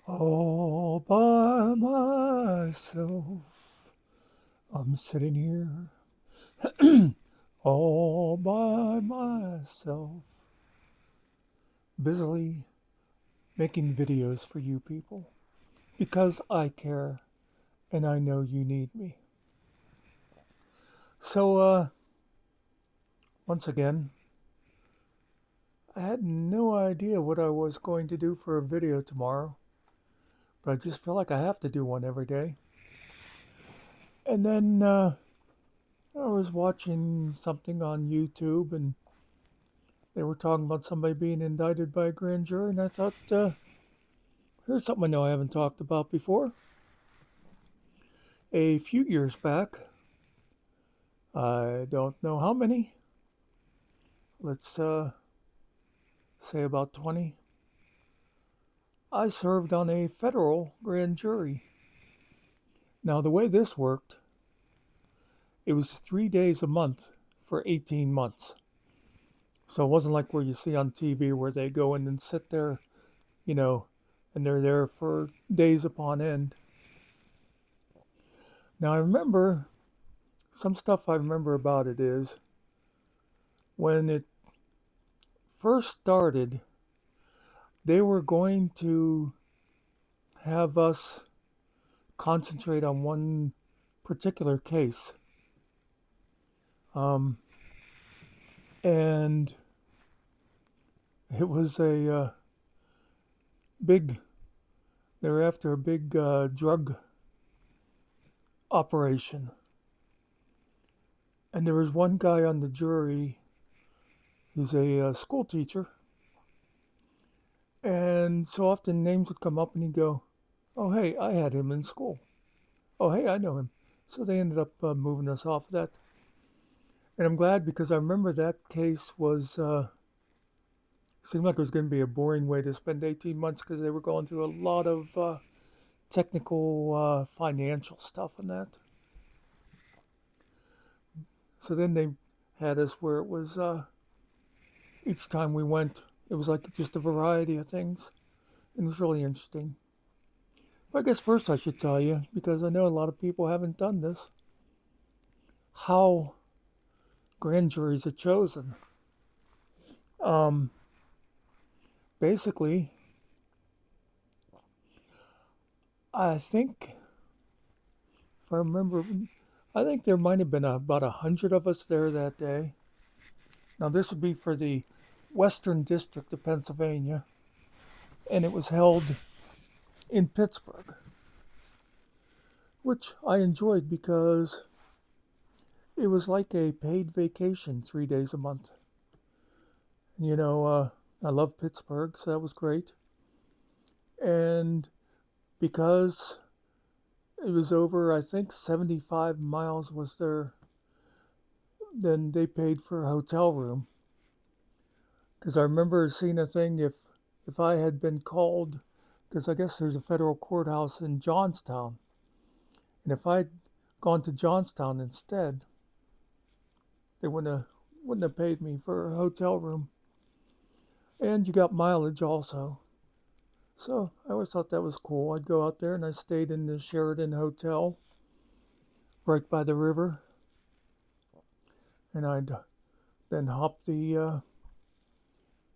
All by myself, I'm sitting here all by myself, busily making videos for you people because I care and I know you need me. So, once again, I had no idea what I was going to do for a video tomorrow, but I just feel like I have to do one every day. And then I was watching something on YouTube and they were talking about somebody being indicted by a grand jury, and I thought, here's something I know I haven't talked about before. A few years back, I don't know how many, let's say about 20, I served on a federal grand jury. Now, the way this worked, it was 3 days a month for 18 months. So it wasn't like where you see on TV where they go in and sit there, you know, and they're there for days upon end. Now, I remember some stuff I remember about it is when it first started, they were going to have us concentrate on one particular case. Um, and it was a big, they were after a big drug operation. And there was one guy on the jury, he's a school teacher. And so often names would come up and he'd go, "Oh, hey, I had him in school. Oh, hey, I know him." So they ended up moving us off of that. And I'm glad because I remember that case was, seemed like it was going to be a boring way to spend 18 months because they were going through a lot of technical financial stuff and that. So then they had us where it was, each time we went, it was like just a variety of things. And it was really interesting. But I guess first I should tell you, because I know a lot of people haven't done this, how grand juries are chosen. Um, Basically, I think, if I remember, I think there might have been about 100 of us there that day. Now, this would be for the Western District of Pennsylvania, and it was held in Pittsburgh, which I enjoyed because it was like a paid vacation 3 days a month. You know, I love Pittsburgh, so that was great. And because it was over, I think 75 miles was there, then they paid for a hotel room. Because I remember seeing a thing if I had been called, because I guess there's a federal courthouse in Johnstown, and if I'd gone to Johnstown instead, they wouldn't have paid me for a hotel room. And you got mileage also. So I always thought that was cool. I'd go out there and I stayed in the Sheridan Hotel right by the river. And I'd then hop the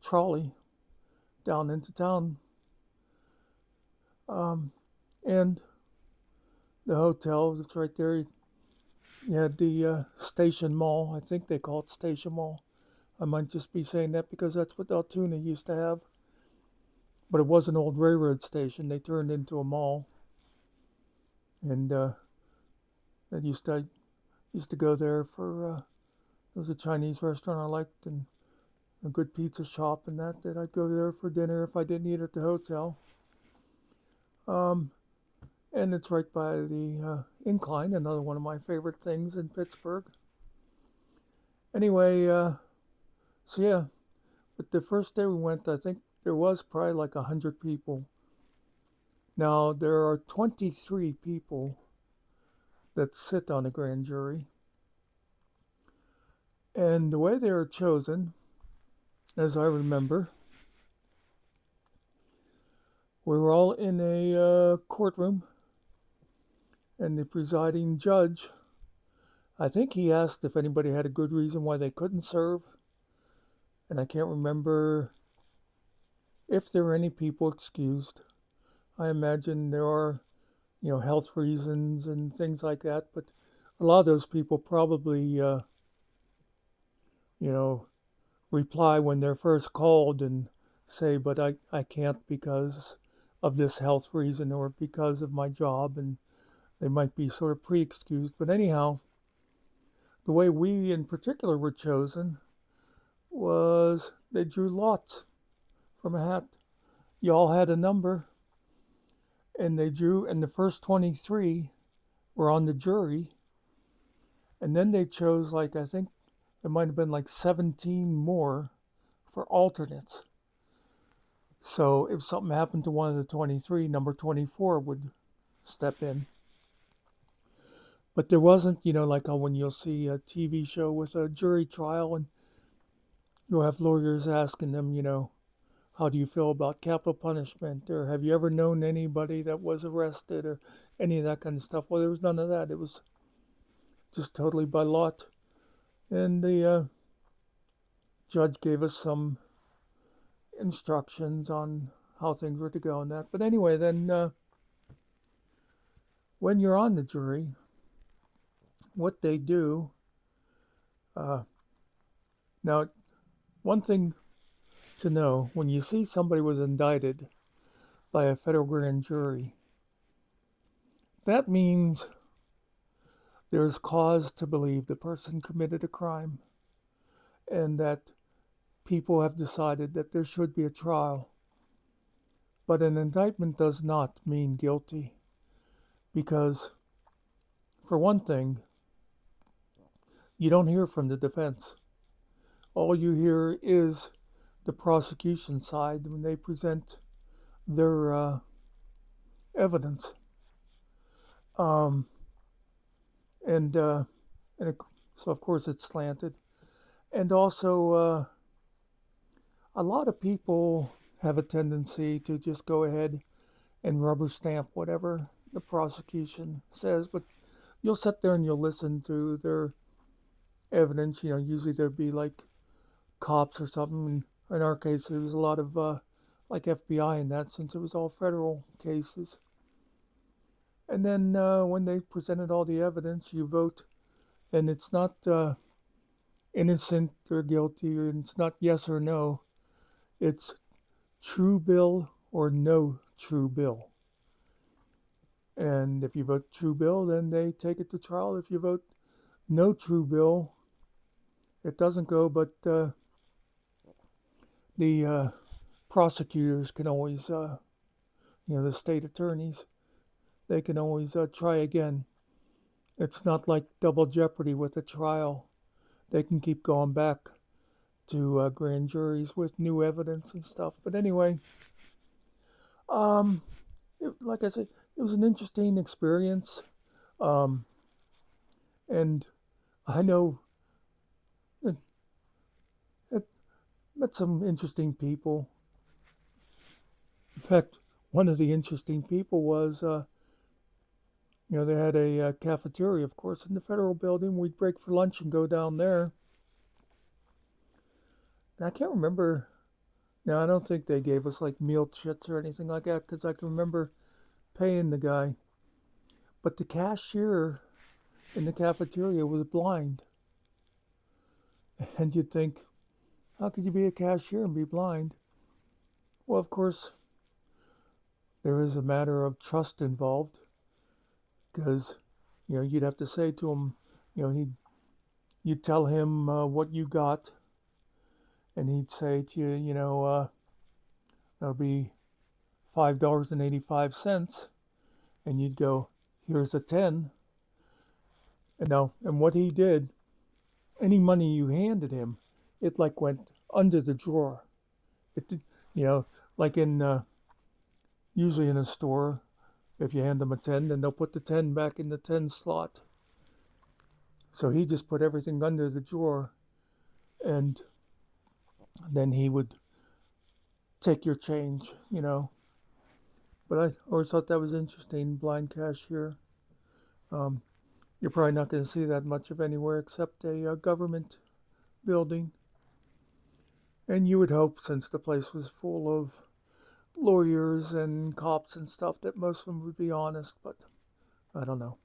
trolley down into town. And the hotel was right there. You had the Station Mall. I think they call it Station Mall. I might just be saying that because that's what Altoona used to have. But it was an old railroad station. They turned into a mall. And I used to go there for, there was a Chinese restaurant I liked and a good pizza shop and that I'd go there for dinner if I didn't eat at the hotel. Um, and it's right by the incline, another one of my favorite things in Pittsburgh. Anyway, so yeah, but the first day we went, I think there was probably like 100 people. Now, there are 23 people that sit on a grand jury. And the way they are chosen, as I remember, We were all in a courtroom, and the presiding judge, I think he asked if anybody had a good reason why they couldn't serve, and I can't remember if there were any people excused. I imagine there are, health reasons and things like that, but a lot of those people probably, you know, reply when they're first called and say, but I can't because of this health reason or because of my job, and they might be sort of pre-excused. But anyhow, the way we in particular were chosen was they drew lots from a hat. You all had a number, and they drew, and the first 23 were on the jury, and then they chose, like, I think it might have been like 17 more for alternates. So if something happened to one of the 23, number 24 would step in. But there wasn't, like when you'll see a TV show with a jury trial and you'll have lawyers asking them, how do you feel about capital punishment? Or have you ever known anybody that was arrested? Or any of that kind of stuff. Well, there was none of that. It was just totally by lot. And the judge gave us some instructions on how things were to go and that. But anyway, then when you're on the jury, what they do, now, one thing to know, when you see somebody was indicted by a federal grand jury, that means there's cause to believe the person committed a crime and that people have decided that there should be a trial. But an indictment does not mean guilty because, for one thing, you don't hear from the defense. All you hear is the prosecution side when they present their evidence. Um, and so, of course, it's slanted. And also, a lot of people have a tendency to just go ahead and rubber stamp whatever the prosecution says, but you'll sit there and you'll listen to their evidence. Usually there'd be like cops or something. In our case, it was a lot of like FBI in that, since it was all federal cases. And then when they presented all the evidence, you vote, and it's not innocent or guilty, or it's not yes or no. It's true bill or no true bill. And if you vote true bill, then they take it to trial. If you vote no true bill, it doesn't go, but the prosecutors can always, the state attorneys, they can always try again. It's not like double jeopardy with a trial. They can keep going back to grand juries with new evidence and stuff. But anyway, like I said, it was an interesting experience. And I know it met some interesting people. In fact, one of the interesting people was, they had a cafeteria, of course, in the federal building. We'd break for lunch and go down there. And I can't remember. Now, I don't think they gave us like meal chits or anything like that, because I can remember paying the guy. But the cashier in the cafeteria was blind. And you'd think, how could you be a cashier and be blind? Well, of course, there is a matter of trust involved, because, you'd have to say to him, you'd tell him what you got, and he'd say to you, that'll be $5.85, and you'd go, here's a 10. And what he did, any money you handed him, it like went under the drawer. It did, like in usually in a store, if you hand them a 10, then they'll put the 10 back in the 10 slot. So he just put everything under the drawer, and then he would take your change, But I always thought that was interesting. Blind cashier. Um, you're probably not going to see that much of anywhere except a government building. And you would hope, since the place was full of lawyers and cops and stuff, that most of them would be honest, but I don't know.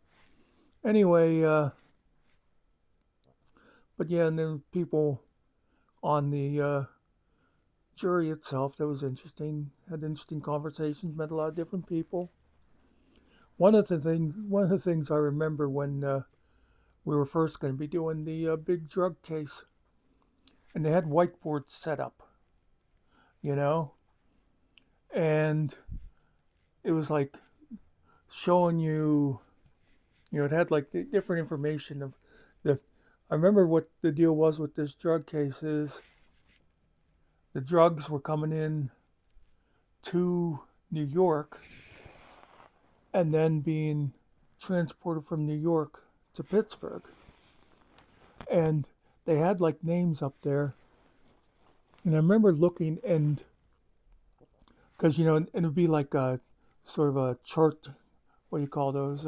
Anyway, but yeah, and then people on the jury itself, that was interesting. Had interesting conversations, met a lot of different people. One of the things I remember when we were first going to be doing the big drug case, and they had whiteboards set up, you know, and it was like showing you, it had like the different information of the. I remember what the deal was with this drug case is the drugs were coming in to New York and then being transported from New York to Pittsburgh. And they had like names up there. And I remember looking, and because, and it would be like a sort of a chart, what do you call those?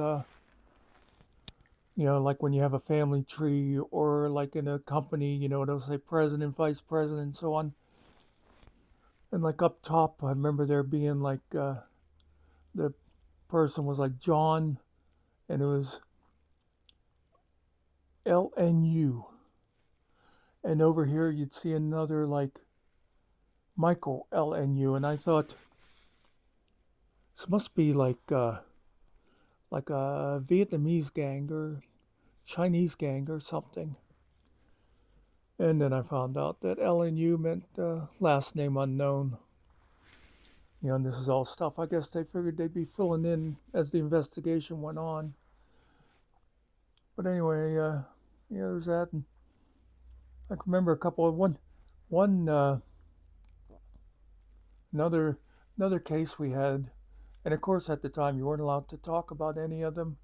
Like when you have a family tree or like in a company, it'll say president, vice president, and so on. And like up top, I remember there being like the person was like John, and it was LNU. And over here, you'd see another like Michael LNU. And I thought, this must be like a Vietnamese gang or Chinese gang or something. And then I found out that LNU meant last name unknown. And this is all stuff I guess they figured they'd be filling in as the investigation went on. But anyway, there's that. And I can remember a couple of one another case we had, and of course at the time you weren't allowed to talk about any of them.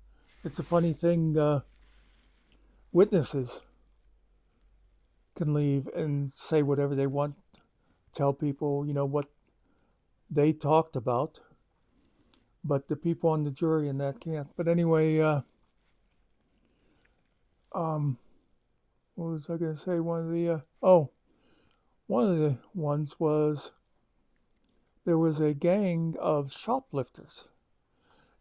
It's a funny thing. Witnesses can leave and say whatever they want, tell people, what they talked about, but the people on the jury and that can't. But anyway, what was I going to say? One of the ones was there was a gang of shoplifters,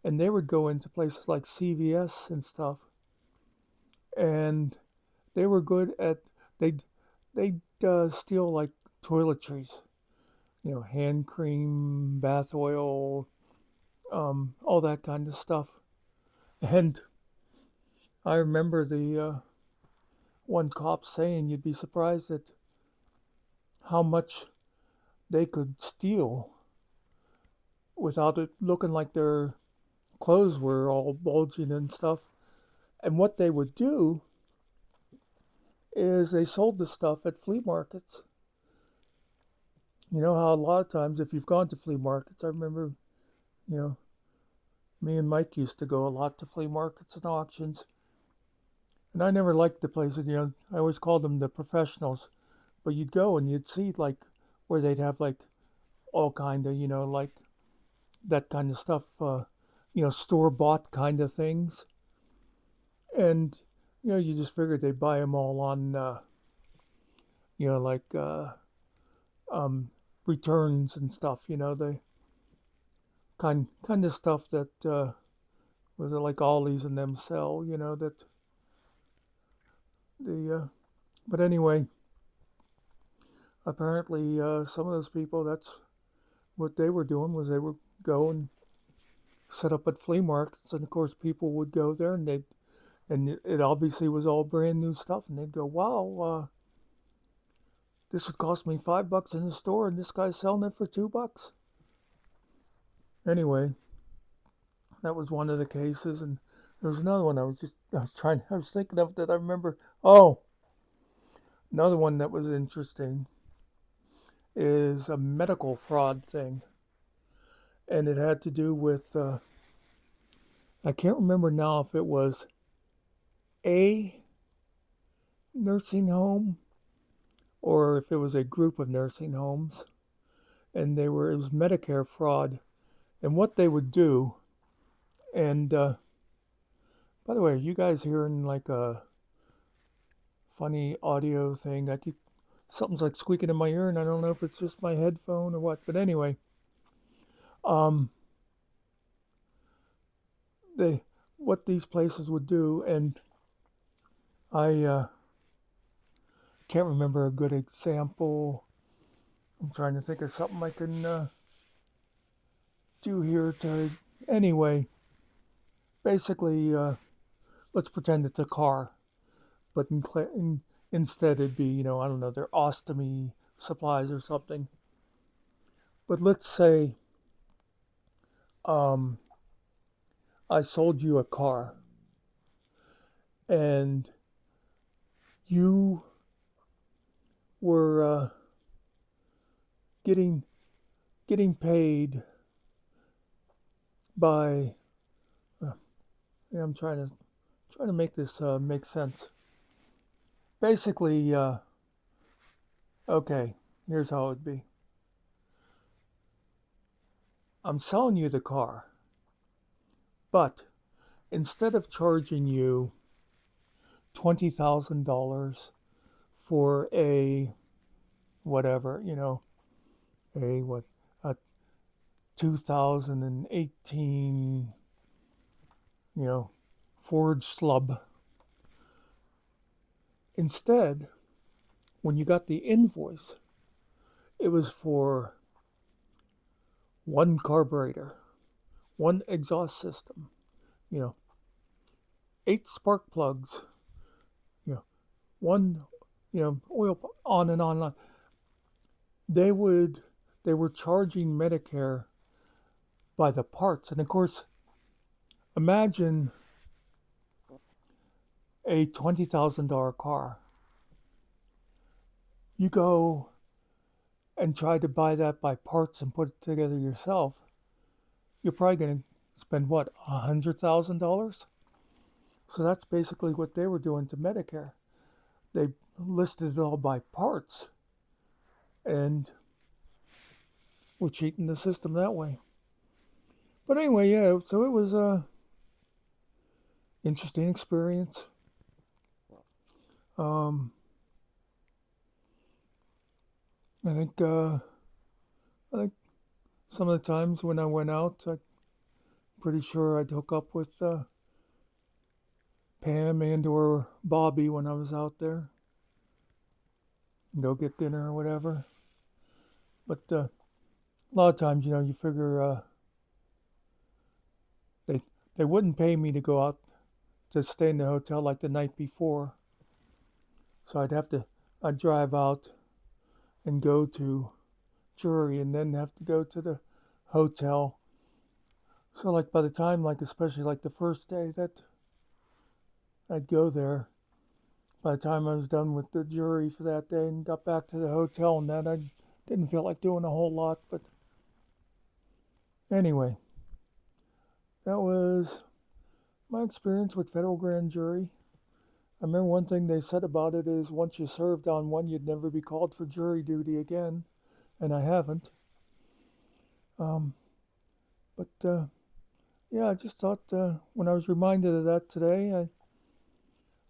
and they would go into places like CVS and stuff, and they were good at they'd steal like toiletries, hand cream, bath oil, all that kind of stuff. And I remember the one cop saying you'd be surprised at how much they could steal without it looking like their clothes were all bulging and stuff. And what they would do is they sold the stuff at flea markets. You know how a lot of times if you've gone to flea markets, I remember, you know, me and Mike used to go a lot to flea markets and auctions. And I never liked the places, I always called them the professionals. But you'd go and you'd see like where they'd have like all kind of, like that kind of stuff, store-bought kind of things. And, you just figured they'd buy them all on, like returns and stuff, the kind of stuff that was it like Ollie's and them sell, that but anyway, apparently some of those people, that's what they were doing, was they would go and set up at flea markets, and of course people would go there and it obviously was all brand new stuff, and they'd go, wow, this would cost me $5 in the store and this guy's selling it for $2. Anyway, that was one of the cases. And there was another one I was thinking of that I remember. Oh, another one that was interesting is a medical fraud thing. And it had to do with, I can't remember now if it was a nursing home or if it was a group of nursing homes. And it was Medicare fraud. And what they would do, and by the way, are you guys hearing like a funny audio thing? Something's like squeaking in my ear, and I don't know if it's just my headphone or what. But anyway, um, they what these places would do, and I can't remember a good example. I'm trying to think of something I can do here to. Anyway, basically, let's pretend it's a car, but instead it'd be, I don't know, their ostomy supplies or something. But let's say um, I sold you a car, and you were getting getting paid by. Uh, yeah, I'm trying to make this make sense. Basically, okay, here's how it would be. I'm selling you the car, but instead of charging you $20,000 for a whatever, a what a 2018, you know, Ford Slub. Instead, when you got the invoice, it was for one carburetor, one exhaust system, you know, 8 spark plugs, you know, one, oil, on and on and on. They would, they were charging Medicare by the parts. And of course, imagine a $20,000 car. You go and try to buy that by parts and put it together yourself, you're probably going to spend what, $100,000? So that's basically what they were doing to Medicare. They listed it all by parts and were cheating the system that way. But anyway, yeah, so it was a interesting experience. Um, I think I think some of the times when I went out, I'm pretty sure I'd hook up with Pam and or Bobby when I was out there and go get dinner or whatever. But a lot of times, you figure they they wouldn't pay me to go out to stay in the hotel like the night before, so I'd drive out and go to jury and then have to go to the hotel. So like by the time, like especially like the first day that I'd go there, by the time I was done with the jury for that day and got back to the hotel and that, I didn't feel like doing a whole lot. But anyway, that was my experience with federal grand jury. I remember one thing they said about it is once you served on one, you'd never be called for jury duty again, and I haven't. Um, but yeah, I just thought when I was reminded of that today, I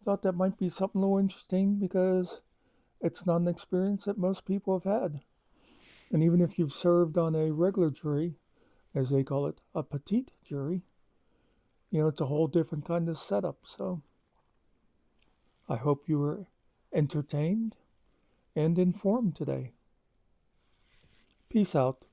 thought that might be something a little interesting because it's not an experience that most people have had. And even if you've served on a regular jury, as they call it, a petite jury, it's a whole different kind of setup. So I hope you were entertained and informed today. Peace out.